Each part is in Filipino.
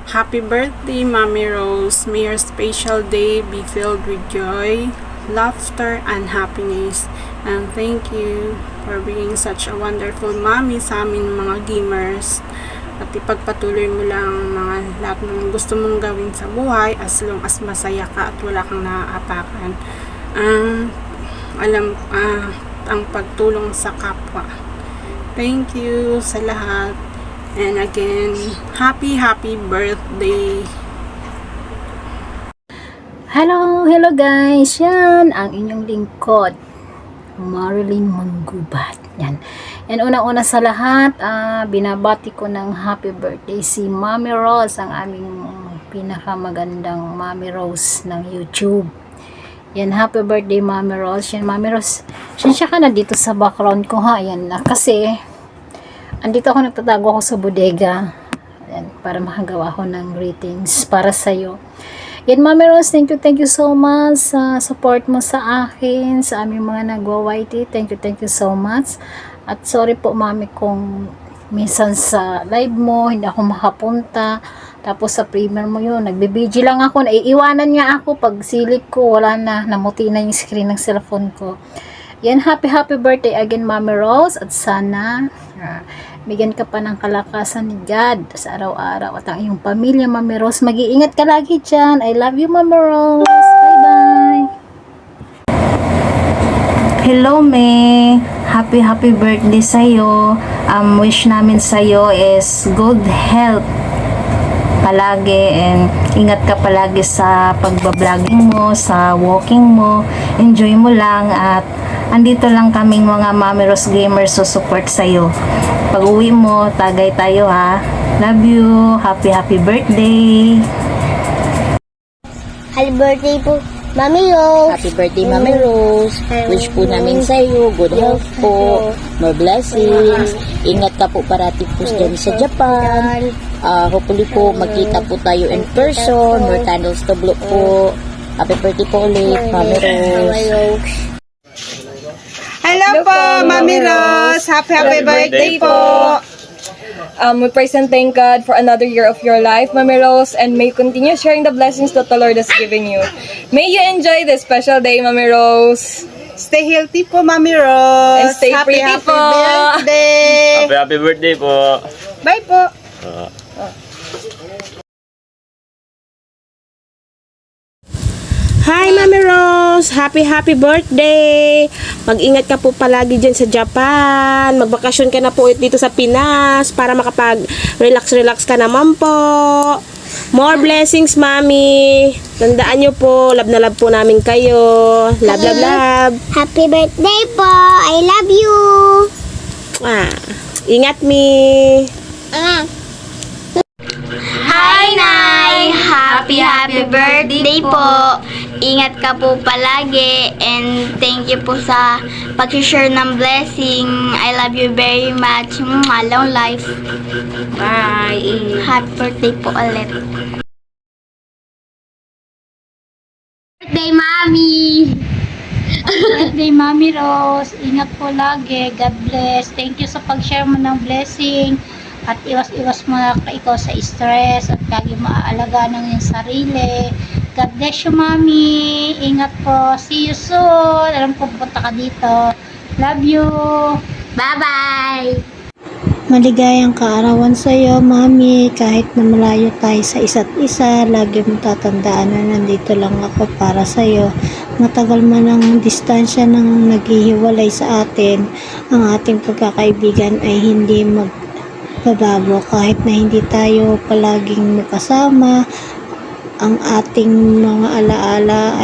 Happy birthday, Mommy Rose. May your special day be filled with joy, laughter, and happiness. And thank you for being such a wonderful mommy sa amin mga gamers. At ipagpatuloy mo lang mga lahat ng gusto mong gawin sa buhay as long as masaya ka at wala kang naaapakan. Ang pagtulong sa kapwa. Thank you sa lahat. And again, happy birthday. Hello guys. Yan, ang inyong lingkod, Marilyn Manggubat. Yan. And unang-una sa lahat, binabati ko ng happy birthday si Mommy Rose, ang aming pinakamagandang Mommy Rose ng YouTube. Yan, happy birthday Mommy Rose. Yan, Mommy Rose, siya ka na dito sa background ko ha. Yan na, kasi andito ako, nagtatago ako sa bodega. Yan, para makagawa ako ng greetings para sa'yo. Yan, Mommy Rose, thank you so much sa support mo sa akin, sa aming mga nagwa-YT. Thank you so much. At sorry po, Mami, kung minsan sa live mo, hindi ako makapunta. Tapos sa premiere mo yun, nagbe-BG lang ako. Naiiwanan nga ako. Pag silip ko, wala na. Namuti na yung screen ng cellphone ko. Yan, happy birthday again, Mommy Rose. At sana, bigyan ka pa ng kalakasan ni God sa araw-araw. At ang iyong pamilya, Mommy Rose, mag-iingat ka lagi dyan. I love you, Mommy Rose. Bye-bye. Hello, May. Happy birthday sa'yo. Wish namin sa'yo is good health palagi, and ingat ka palagi sa pagbabloging mo, sa walking mo. Enjoy mo lang, at andito lang kaming mga Mommy Rose gamers so support sa'yo. Pag uwi mo, tagay tayo ha. Love you. Happy birthday. Happy birthday po, Mami Rose. Happy birthday, Mami Rose. Wish po namin sa iyo good health po, more blessings. Ingat ka po parati po dyan sa Japan. Hopefully po magkita po tayo in person. More candles to blow po. Happy birthday po ulit, Mami Rose. Hello po, Mommy Rose. Happy birthday po. We praise and thank God for another year of your life, Mommy Rose, and may you continue sharing the blessings that the Lord has given you. May you enjoy this special day, Mommy Rose. Stay healthy po, Mommy Rose. And stay pretty po. Birthday. Happy birthday po. Bye po. Hi, Mommy Rose! Happy birthday! Mag-ingat ka po palagi dyan sa Japan. Magbakasyon ka na po dito sa Pinas para makapag-relax ka naman po. More blessings, Mami! Tandaan nyo po, love na love po namin kayo. Love. Happy birthday po. I love you. Ingat, Mi! Hi, Nay. Happy birthday po. Ingat ka po palagi, and thank you po sa pag-share ng blessing. I love you very much. Long life. Bye! Happy birthday po ulit. Birthday, Mami! Birthday, Mommy Rose. Ingat po lagi. God bless. Thank you sa pag-share mo ng blessing. At iwas mo na ikaw sa stress. At lagi maaalaga ng iyong sarili. God bless you, Mommy. Ingat po. See you soon. Alam ko pupunta ka dito. Love you. Bye-bye! Maligayang kaarawan sa iyo, Mami. Kahit na malayo tayo sa isa't isa, lagi mo tatandaan na nandito lang ako para sa iyo. Matagal man ang distansya ng naghihiwalay sa atin, ang ating pagkakaibigan ay hindi magbabago kahit na hindi tayo palaging magkasama. Ang ating mga alaala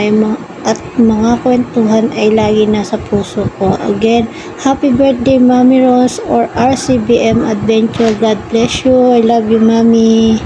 at mga kwentuhan ay lagi nasa puso ko. Again, happy birthday, Mommy Rose or RCBM Adventure. God bless you. I love you, Mommy.